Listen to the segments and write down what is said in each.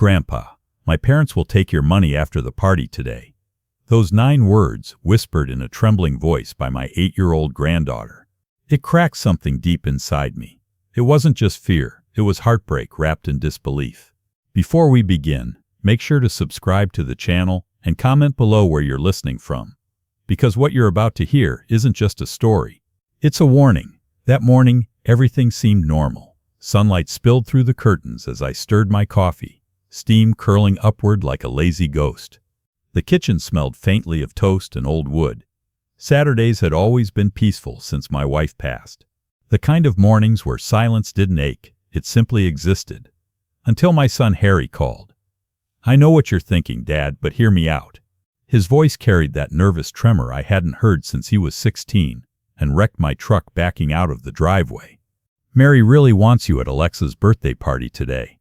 Grandpa, my parents will take your money after the party today. Those 9 words, whispered in a trembling voice by my 8-year-old granddaughter. It cracked something deep inside me. It wasn't just fear, it was heartbreak wrapped in disbelief. Before we begin, make sure to subscribe to the channel and comment below where you're listening from. Because what you're about to hear isn't just a story. It's a warning. That morning, everything seemed normal. Sunlight spilled through the curtains as I stirred my coffee, steam curling upward like a lazy ghost. The kitchen smelled faintly of toast and old wood. Saturdays had always been peaceful since my wife passed. The kind of mornings where silence didn't ache, it simply existed. Until my son Harry called. "I know what you're thinking, Dad, but hear me out." His voice carried that nervous tremor I hadn't heard since he was 16 and wrecked my truck backing out of the driveway. "Mary really wants you at Alexa's birthday party today.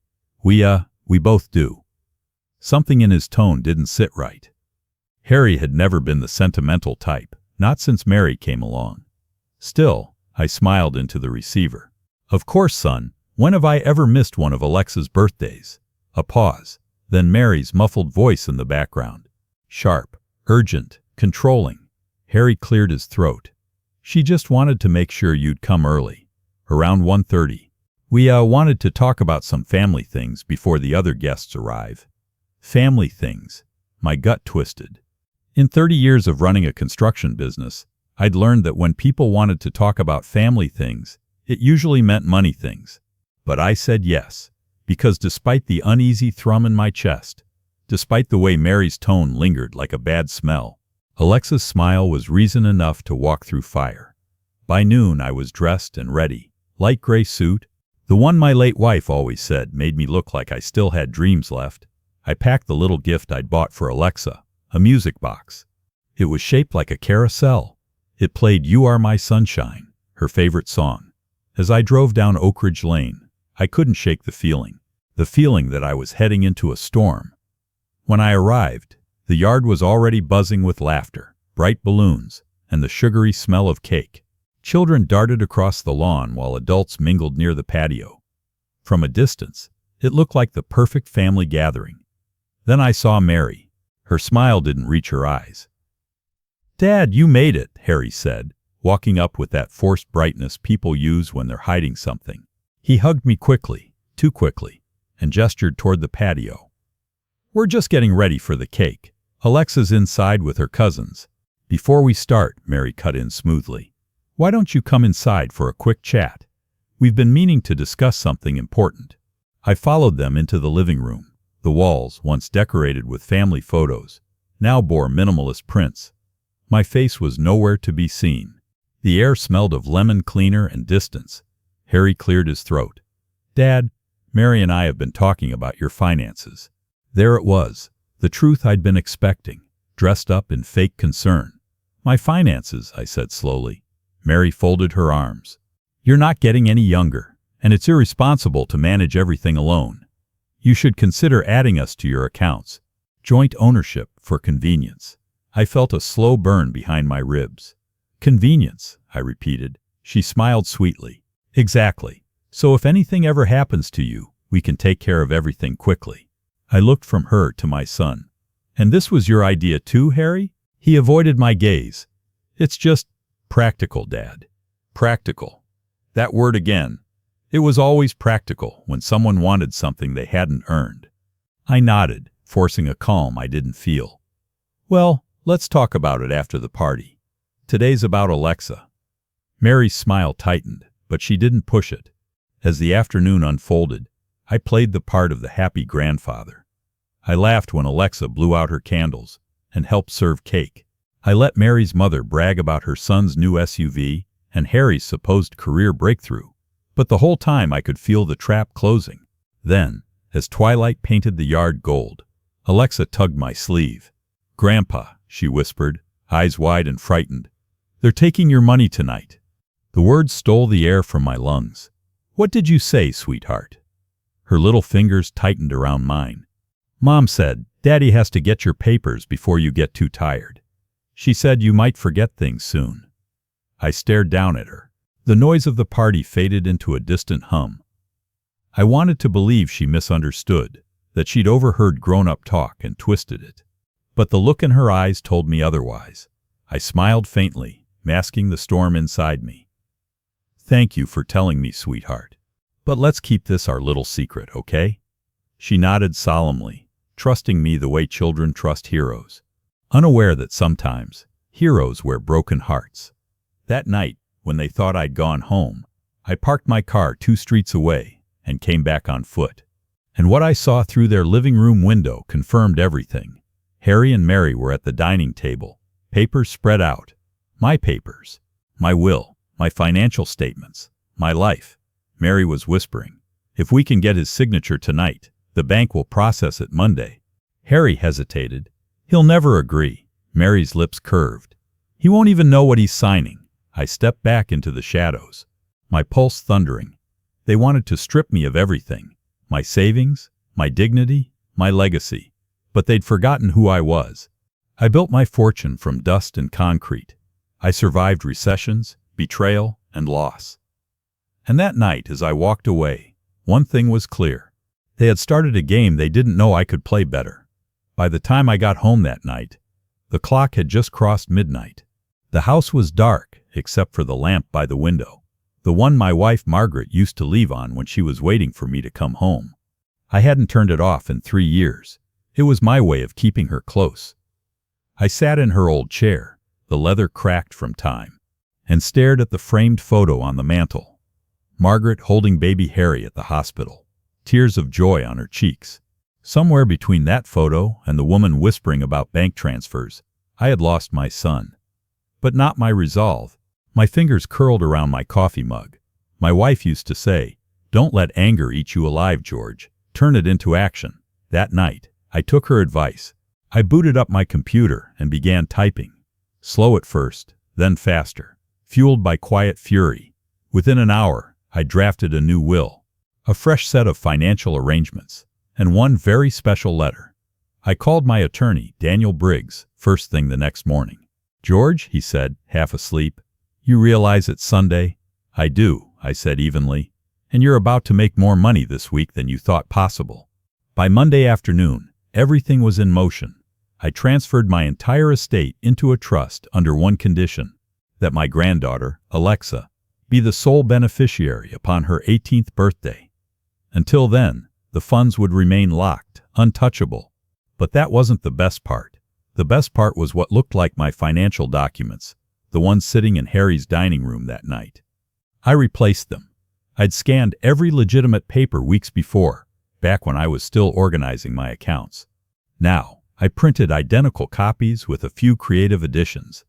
We both do." Something in his tone didn't sit right. Harry had never been the sentimental type, not since Mary came along. Still, I smiled into the receiver. "Of course, son. When have I ever missed one of Alexa's birthdays?" A pause, then Mary's muffled voice in the background. Sharp, urgent, controlling. Harry cleared his throat. "She just wanted to make sure you'd come early. Around 1:30. We wanted to talk about some family things before the other guests arrive." Family things. My gut twisted. In 30 years of running a construction business, I'd learned that when people wanted to talk about family things, it usually meant money things. But I said yes, because despite the uneasy thrum in my chest, despite the way Mary's tone lingered like a bad smell, Alexa's smile was reason enough to walk through fire. By noon I was dressed and ready. Light gray suit, the one my late wife always said made me look like I still had dreams left. I packed the little gift I'd bought for Alexa, a music box. It was shaped like a carousel. It played "You Are My Sunshine," her favorite song. As I drove down Oak Ridge Lane, I couldn't shake the feeling that I was heading into a storm. When I arrived, the yard was already buzzing with laughter, bright balloons, and the sugary smell of cake. Children darted across the lawn while adults mingled near the patio. From a distance, it looked like the perfect family gathering. Then I saw Mary. Her smile didn't reach her eyes. "Dad, you made it," Harry said, walking up with that forced brightness people use when they're hiding something. He hugged me quickly, too quickly, and gestured toward the patio. "We're just getting ready for the cake. Alexa's inside with her cousins." "Before we start," Mary cut in smoothly, "why don't you come inside for a quick chat? We've been meaning to discuss something important." I followed them into the living room. The walls, once decorated with family photos, now bore minimalist prints. My face was nowhere to be seen. The air smelled of lemon cleaner and distance. Harry cleared his throat. "Dad, Mary and I have been talking about your finances." There it was, the truth I'd been expecting, dressed up in fake concern. "My finances," I said slowly. Mary folded her arms. "You're not getting any younger, and it's irresponsible to manage everything alone. You should consider adding us to your accounts. Joint ownership for convenience." I felt a slow burn behind my ribs. "Convenience," I repeated. She smiled sweetly. "Exactly. So if anything ever happens to you, we can take care of everything quickly." I looked from her to my son. "And this was your idea too, Harry?" He avoided my gaze. "It's just practical, Dad." Practical. That word again. It was always practical when someone wanted something they hadn't earned. I nodded, forcing a calm I didn't feel. "Well, let's talk about it after the party. Today's about Alexa." Mary's smile tightened, but she didn't push it. As the afternoon unfolded, I played the part of the happy grandfather. I laughed when Alexa blew out her candles and helped serve cake. I let Mary's mother brag about her son's new SUV and Harry's supposed career breakthrough. But the whole time I could feel the trap closing. Then, as twilight painted the yard gold, Alexa tugged my sleeve. "Grandpa," she whispered, eyes wide and frightened, "they're taking your money tonight." The words stole the air from my lungs. "What did you say, sweetheart?" Her little fingers tightened around mine. "Mom said, Daddy has to get your papers before you get too tired. She said you might forget things soon." I stared down at her. The noise of the party faded into a distant hum. I wanted to believe she misunderstood, that she'd overheard grown-up talk and twisted it. But the look in her eyes told me otherwise. I smiled faintly, masking the storm inside me. "Thank you for telling me, sweetheart. But let's keep this our little secret, okay?" She nodded solemnly, trusting me the way children trust heroes, unaware that sometimes heroes wear broken hearts. That night, when they thought I'd gone home, I parked my car 2 streets away and came back on foot. And what I saw through their living room window confirmed everything. Harry and Mary were at the dining table, papers spread out. My papers, my will, my financial statements, my life. Mary was whispering, "If we can get his signature tonight, the bank will process it Monday." Harry hesitated. "He'll never agree." Mary's lips curved. "He won't even know what he's signing." I stepped back into the shadows, my pulse thundering. They wanted to strip me of everything, my savings, my dignity, my legacy. But they'd forgotten who I was. I built my fortune from dust and concrete. I survived recessions, betrayal, and loss. And that night, as I walked away, one thing was clear. They had started a game they didn't know I could play better. By the time I got home that night, the clock had just crossed midnight. The house was dark, except for the lamp by the window, the one my wife Margaret used to leave on when she was waiting for me to come home. I hadn't turned it off in 3 years. It was my way of keeping her close. I sat in her old chair, the leather cracked from time, and stared at the framed photo on the mantel. Margaret holding baby Harry at the hospital, tears of joy on her cheeks. Somewhere between that photo and the woman whispering about bank transfers, I had lost my son. But not my resolve. My fingers curled around my coffee mug. My wife used to say, "Don't let anger eat you alive, George. Turn it into action." That night, I took her advice. I booted up my computer and began typing. Slow at first, then faster, fueled by quiet fury. Within an hour, I drafted a new will, a fresh set of financial arrangements, and one very special letter. I called my attorney, Daniel Briggs, first thing the next morning. "George," he said, half asleep, "you realize it's Sunday?" "I do," I said evenly. "And you're about to make more money this week than you thought possible." By Monday afternoon, everything was in motion. I transferred my entire estate into a trust under one condition, that my granddaughter, Alexa, be the sole beneficiary upon her 18th birthday. Until then, the funds would remain locked, untouchable. But that wasn't the best part. The best part was what looked like my financial documents, the ones sitting in Harry's dining room that night. I replaced them. I'd scanned every legitimate paper weeks before, back when I was still organizing my accounts. Now, I printed identical copies with a few creative additions,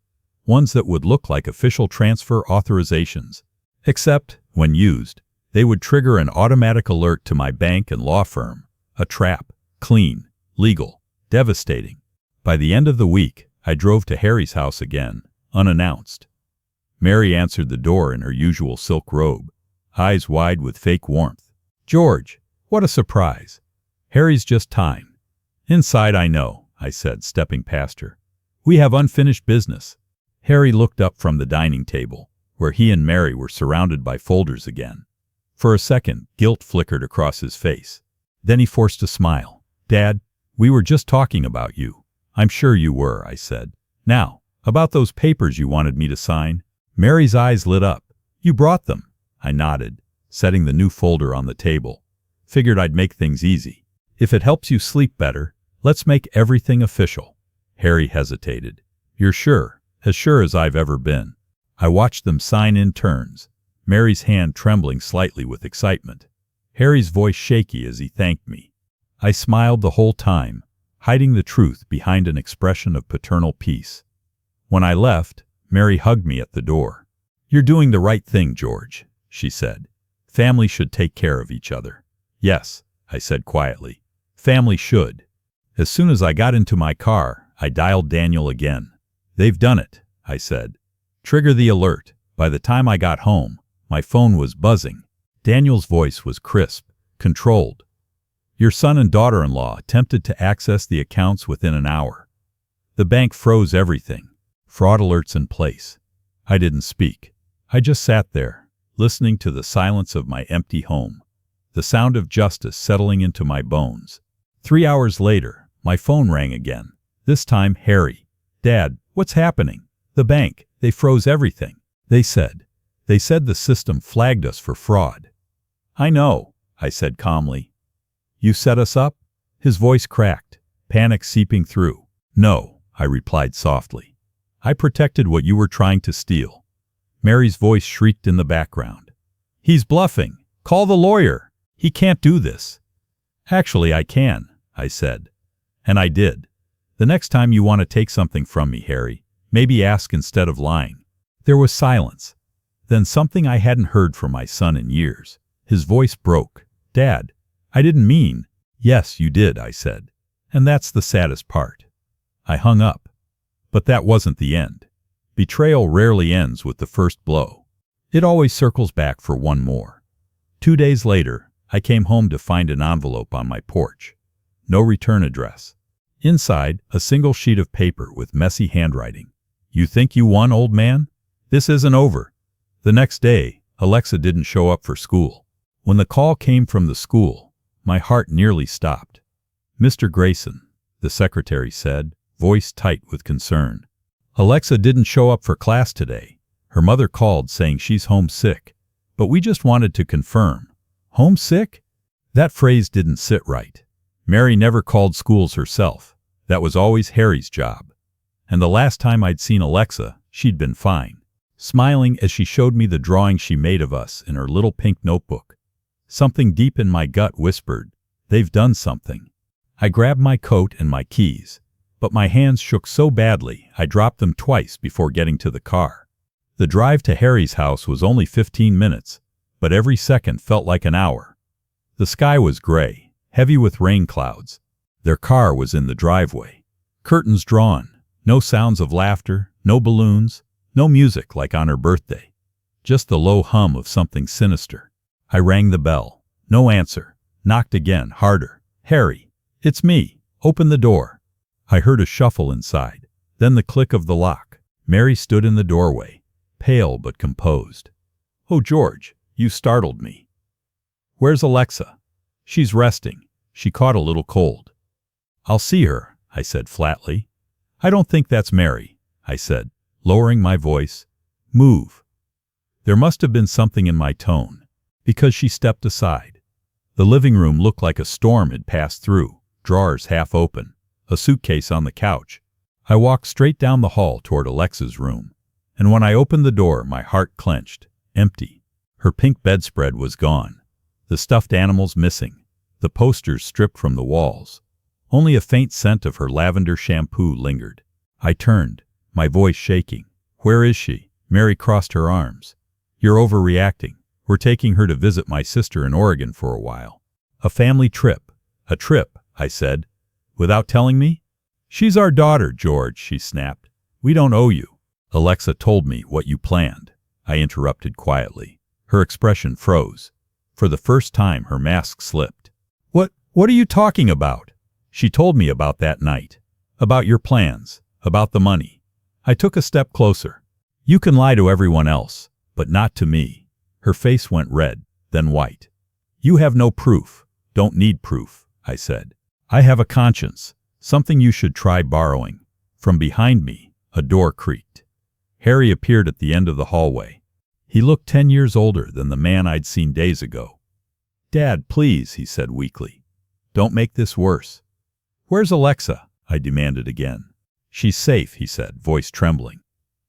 ones that would look like official transfer authorizations, except, when used, they would trigger an automatic alert to my bank and law firm. A trap, clean, legal, devastating. By the end of the week, I drove to Harry's house again, unannounced. Mary answered the door in her usual silk robe, eyes wide with fake warmth. "George, what a surprise. Harry's just time." "Inside, I know," I said, stepping past her. "We have unfinished business." Harry looked up from the dining table, where he and Mary were surrounded by folders again. For a second, guilt flickered across his face. Then he forced a smile. "Dad, we were just talking about you." "I'm sure you were," I said. "Now, about those papers you wanted me to sign." Mary's eyes lit up. "You brought them." I nodded, setting the new folder on the table. "Figured I'd make things easy. If it helps you sleep better, let's make everything official." Harry hesitated. "You're sure?" "As sure as I've ever been." I watched them sign in turns, Mary's hand trembling slightly with excitement, Harry's voice shaky as he thanked me. I smiled the whole time, hiding the truth behind an expression of paternal peace. When I left, Mary hugged me at the door. "You're doing the right thing, George," she said. "Family should take care of each other." "Yes," I said quietly. "Family should." As soon as I got into my car, I dialed Daniel again. "They've done it," I said. "Trigger the alert." By the time I got home, my phone was buzzing. Daniel's voice was crisp, controlled. "Your son and daughter-in-law attempted to access the accounts within an hour. The bank froze everything. Fraud alerts in place." I didn't speak. I just sat there, listening to the silence of my empty home, the sound of justice settling into my bones. 3 hours later, my phone rang again. This time, Harry. Dad, what's happening? The bank, they froze everything. They said the system flagged us for fraud. I know, I said calmly. You set us up? His voice cracked, panic seeping through. No, I replied softly. I protected what you were trying to steal. Mary's voice shrieked in the background. He's bluffing. Call the lawyer. He can't do this. Actually, I can, I said. And I did. The next time you want to take something from me, Harry, maybe ask instead of lying. There was silence. Then something I hadn't heard from my son in years. His voice broke. Dad, I didn't mean. Yes, you did, I said. And that's the saddest part. I hung up. But that wasn't the end. Betrayal rarely ends with the first blow. It always circles back for one more. 2 days later, I came home to find an envelope on my porch. No return address. Inside, a single sheet of paper with messy handwriting. You think you won, old man? This isn't over. The next day, Alexa didn't show up for school. When the call came from the school, my heart nearly stopped. Mr. Grayson, the secretary said, voice tight with concern. Alexa didn't show up for class today. Her mother called saying she's homesick. But we just wanted to confirm. Homesick? That phrase didn't sit right. Mary never called schools herself. That was always Harry's job. And the last time I'd seen Alexa, she'd been fine, smiling as she showed me the drawing she made of us in her little pink notebook. Something deep in my gut whispered, they've done something. I grabbed my coat and my keys, but my hands shook so badly I dropped them twice before getting to the car. The drive to Harry's house was only 15 minutes, but every second felt like an hour. The sky was gray, heavy with rain clouds. Their car was in the driveway. Curtains drawn, no sounds of laughter, no balloons, no music like on her birthday. Just the low hum of something sinister. I rang the bell. No answer. Knocked again, harder. Harry, it's me. Open the door. I heard a shuffle inside, then the click of the lock. Mary stood in the doorway, pale but composed. Oh, George, you startled me. Where's Alexa? She's resting. She caught a little cold. I'll see her, I said flatly. I don't think that's Mary, I said, lowering my voice. Move. There must have been something in my tone, because she stepped aside. The living room looked like a storm had passed through, drawers half open, a suitcase on the couch. I walked straight down the hall toward Alexa's room, and when I opened the door, my heart clenched, empty. Her pink bedspread was gone, the stuffed animals missing, the posters stripped from the walls. Only a faint scent of her lavender shampoo lingered. I turned, my voice shaking. Where is she? Mary crossed her arms. You're overreacting. We're taking her to visit my sister in Oregon for a while. A family trip. A trip, I said. Without telling me? She's our daughter, George, she snapped. We don't owe you. Alexa told me what you planned, I interrupted quietly. Her expression froze. For the first time, her mask slipped. What are you talking about? She told me about that night. About your plans. About the money. I took a step closer. You can lie to everyone else, but not to me. Her face went red, then white. You have no proof. Don't need proof, I said. I have a conscience. Something you should try borrowing. From behind me, a door creaked. Harry appeared at the end of the hallway. He looked 10 years older than the man I'd seen days ago. Dad, please, he said weakly. Don't make this worse. Where's Alexa? I demanded again. She's safe, he said, voice trembling.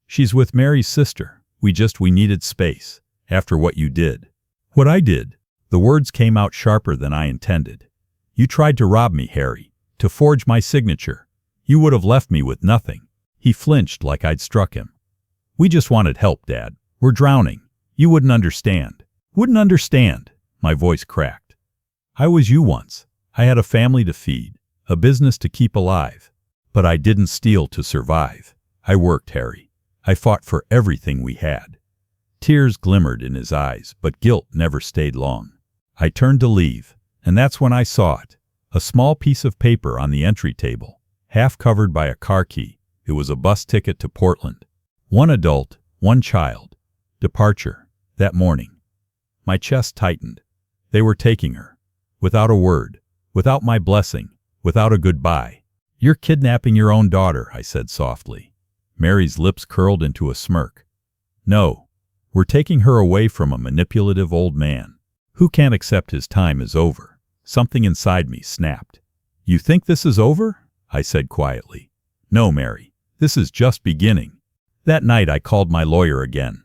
She's with Mary's sister. We needed space. After what you did. What I did. The words came out sharper than I intended. You tried to rob me, Harry. To forge my signature. You would have left me with nothing. He flinched like I'd struck him. We just wanted help, Dad. We're drowning. You wouldn't understand. Wouldn't understand. My voice cracked. I was you once. I had a family to feed. A business to keep alive. But I didn't steal to survive. I worked, Harry. I fought for everything we had. Tears glimmered in his eyes, but guilt never stayed long. I turned to leave, and that's when I saw it. A small piece of paper on the entry table, half covered by a car key. It was a bus ticket to Portland. 1 adult, 1 child. Departure, that morning. My chest tightened. They were taking her. Without a word, without my blessing, without a goodbye. You're kidnapping your own daughter, I said softly. Mary's lips curled into a smirk. No, we're taking her away from a manipulative old man who can't accept his time is over. Something inside me snapped. You think this is over? I said quietly. No, Mary, this is just beginning. That night I called my lawyer again.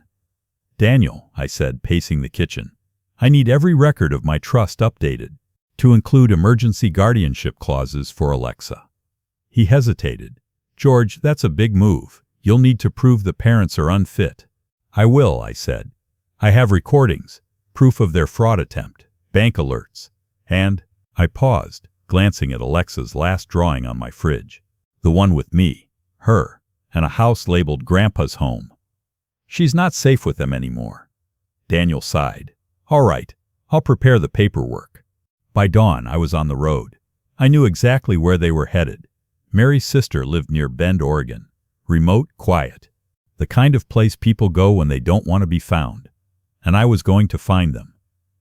Daniel, I said, pacing the kitchen, I need every record of my trust updated to include emergency guardianship clauses for Alexa. He hesitated. George, that's a big move. You'll need to prove the parents are unfit. I will, I said. I have recordings, proof of their fraud attempt, bank alerts, and I paused, glancing at Alexa's last drawing on my fridge. The one with me, her, and a house labeled Grandpa's home. She's not safe with them anymore. Daniel sighed. All right, I'll prepare the paperwork. By dawn, I was on the road. I knew exactly where they were headed. Mary's sister lived near Bend, Oregon. Remote, quiet. The kind of place people go when they don't want to be found. And I was going to find them.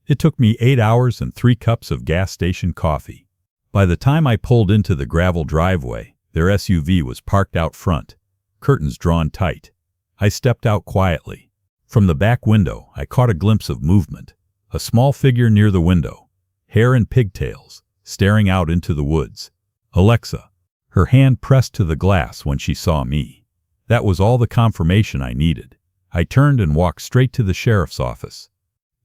It took me 8 hours and 3 cups of gas station coffee. By the time I pulled into the gravel driveway, their SUV was parked out front, curtains drawn tight. I stepped out quietly. From the back window, I caught a glimpse of movement. A small figure near the window, hair in pigtails, staring out into the woods. Alexa. Her hand pressed to the glass when she saw me. That was all the confirmation I needed. I turned and walked straight to the sheriff's office.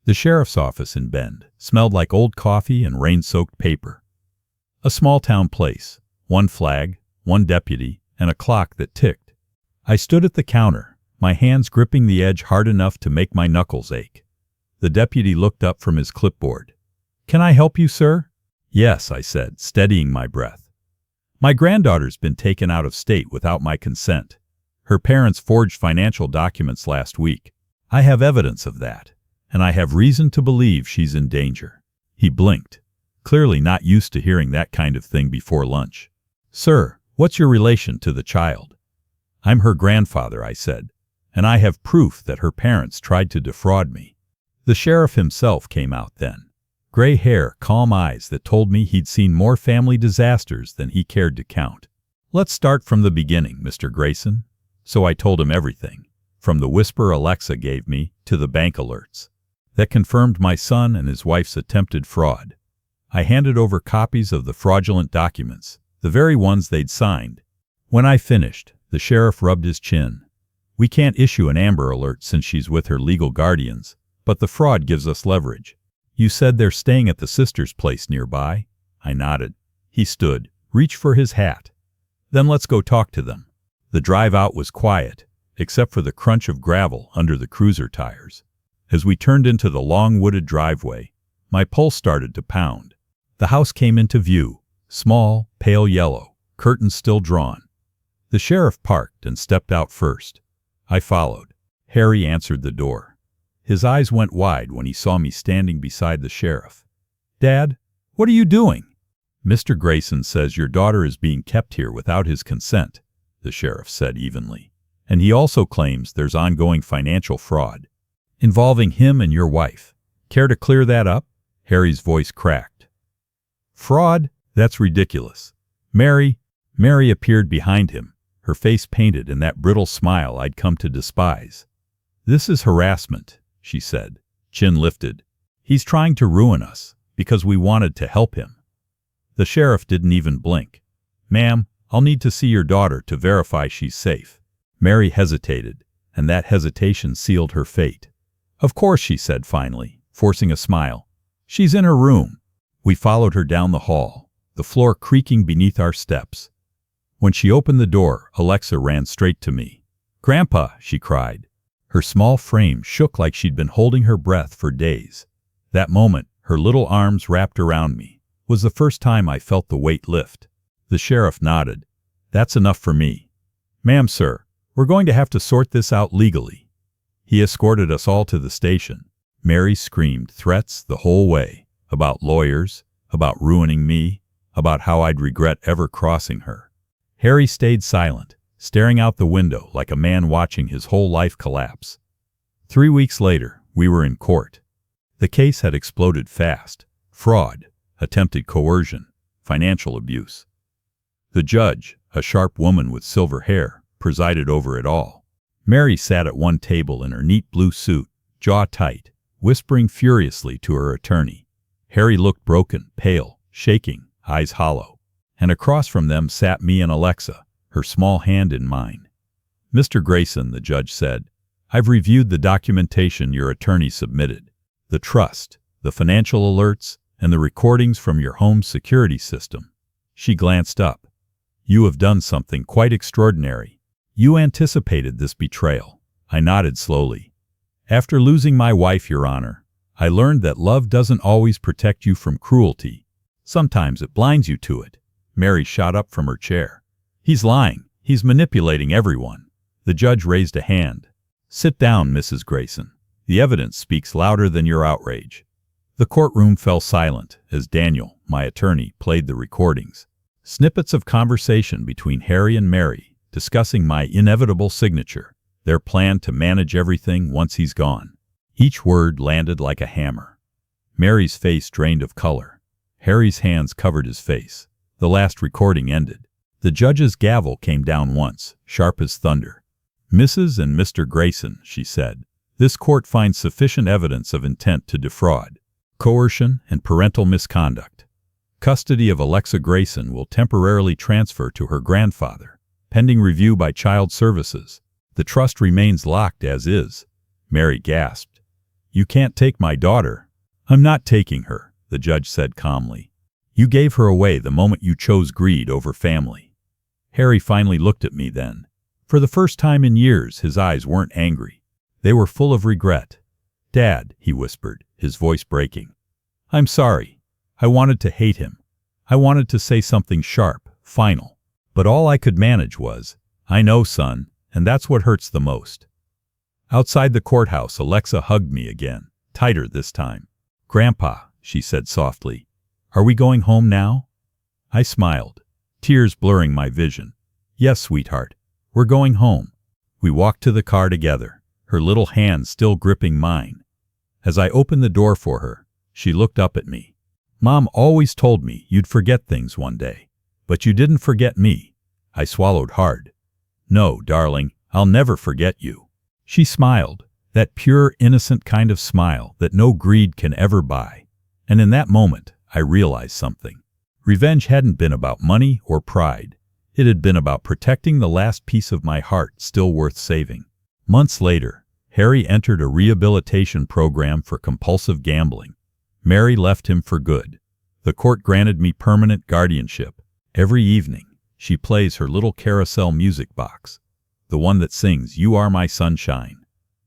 The sheriff's office in Bend smelled like old coffee and rain-soaked paper. A small-town place, one flag, one deputy, and a clock that ticked. I stood at the counter, my hands gripping the edge hard enough to make my knuckles ache. The deputy looked up from his clipboard. Can I help you, sir? Yes, I said, steadying my breath. My granddaughter's been taken out of state without my consent. Her parents forged financial documents last week. I have evidence of that, and I have reason to believe she's in danger. He blinked, clearly not used to hearing that kind of thing before lunch. Sir, what's your relation to the child? I'm her grandfather, I said, and I have proof that her parents tried to defraud me. The sheriff himself came out then. Gray hair, calm eyes that told me he'd seen more family disasters than he cared to count. Let's start from the beginning, Mr. Grayson. So I told him everything, from the whisper Alexa gave me to the bank alerts that confirmed my son and his wife's attempted fraud. I handed over copies of the fraudulent documents, the very ones they'd signed. When I finished, the sheriff rubbed his chin. We can't issue an Amber Alert since she's with her legal guardians, but the fraud gives us leverage. You said they're staying at the sister's place nearby? I nodded. He stood, reached for his hat. Then let's go talk to them. The drive out was quiet, except for the crunch of gravel under the cruiser tires. As we turned into the long wooded driveway, my pulse started to pound. The house came into view, small, pale yellow, curtains still drawn. The sheriff parked and stepped out first. I followed. Harry answered the door. His eyes went wide when he saw me standing beside the sheriff. Dad, what are you doing? Mr. Grayson says your daughter is being kept here without his consent, the sheriff said evenly. And he also claims there's ongoing financial fraud involving him and your wife. Care to clear that up? Harry's voice cracked. Fraud? That's ridiculous. Mary appeared behind him, her face painted in that brittle smile I'd come to despise. This is harassment, she said, chin lifted. He's trying to ruin us because we wanted to help him. The sheriff didn't even blink. Ma'am, I'll need to see your daughter to verify she's safe. Mary hesitated, and that hesitation sealed her fate. Of course, she said finally, forcing a smile. She's in her room. We followed her down the hall, the floor creaking beneath our steps. When she opened the door, Alexa ran straight to me. Grandpa, she cried. Her small frame shook like she'd been holding her breath for days. That moment, her little arms wrapped around me, was the first time I felt the weight lift. The sheriff nodded. That's enough for me. Ma'am, sir, we're going to have to sort this out legally. He escorted us all to the station. Mary screamed threats the whole way, about lawyers, about ruining me, about how I'd regret ever crossing her. Harry stayed silent, staring out the window like a man watching his whole life collapse. 3 weeks later, we were in court. The case had exploded fast. Fraud, attempted coercion, financial abuse. The judge, a sharp woman with silver hair, presided over it all. Mary sat at one table in her neat blue suit, jaw tight, whispering furiously to her attorney. Harry looked broken, pale, shaking, eyes hollow. And across from them sat me and Alexa, her small hand in mine. "Mr. Grayson," the judge said, "I've reviewed the documentation your attorney submitted. The trust, the financial alerts, and the recordings from your home's security system." She glanced up. "You have done something quite extraordinary. You anticipated this betrayal." I nodded slowly. "After losing my wife, Your Honor, I learned that love doesn't always protect you from cruelty. Sometimes it blinds you to it." Mary shot up from her chair. "He's lying. He's manipulating everyone." The judge raised a hand. "Sit down, Mrs. Grayson. The evidence speaks louder than your outrage." The courtroom fell silent as Daniel, my attorney, played the recordings. Snippets of conversation between Harry and Mary, discussing my inevitable signature, their plan to manage everything once he's gone. Each word landed like a hammer. Mary's face drained of color. Harry's hands covered his face. The last recording ended. The judge's gavel came down once, sharp as thunder. "Mrs. and Mr. Grayson," she said, "this court finds sufficient evidence of intent to defraud, coercion, and parental misconduct. Custody of Alexa Grayson will temporarily transfer to her grandfather, pending review by Child Services. The trust remains locked as is." Mary gasped. "You can't take my daughter." "I'm not taking her," the judge said calmly. "You gave her away the moment you chose greed over family." Harry finally looked at me then. For the first time in years, his eyes weren't angry. They were full of regret. "Dad," he whispered, his voice breaking. "I'm sorry. I wanted to hate him. I wanted to say something sharp, final. But all I could manage was, 'I know, son,' and that's what hurts the most." Outside the courthouse, Alexa hugged me again, tighter this time. "Grandpa," she said softly, "are we going home now?" I smiled, tears blurring my vision. "Yes, sweetheart, we're going home." We walked to the car together, her little hand still gripping mine. As I opened the door for her, she looked up at me. "Mom always told me you'd forget things one day, but you didn't forget me." I swallowed hard. "No, darling, I'll never forget you." She smiled, that pure, innocent kind of smile that no greed can ever buy. And in that moment, I realized something. Revenge hadn't been about money or pride. It had been about protecting the last piece of my heart still worth saving. Months later, Harry entered a rehabilitation program for compulsive gambling. Mary left him for good. The court granted me permanent guardianship. Every evening, she plays her little carousel music box, the one that sings, "You Are My Sunshine."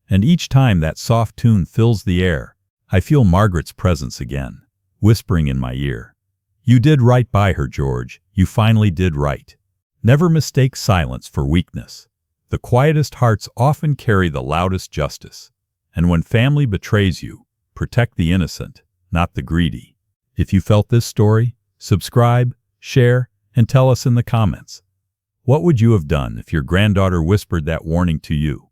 And each time that soft tune fills the air, I feel Margaret's presence again, whispering in my ear, "You did right by her, George. You finally did right." Never mistake silence for weakness. The quietest hearts often carry the loudest justice. And when family betrays you, protect the innocent, not the greedy. If you felt this story, subscribe, share, and tell us in the comments. What would you have done if your granddaughter whispered that warning to you?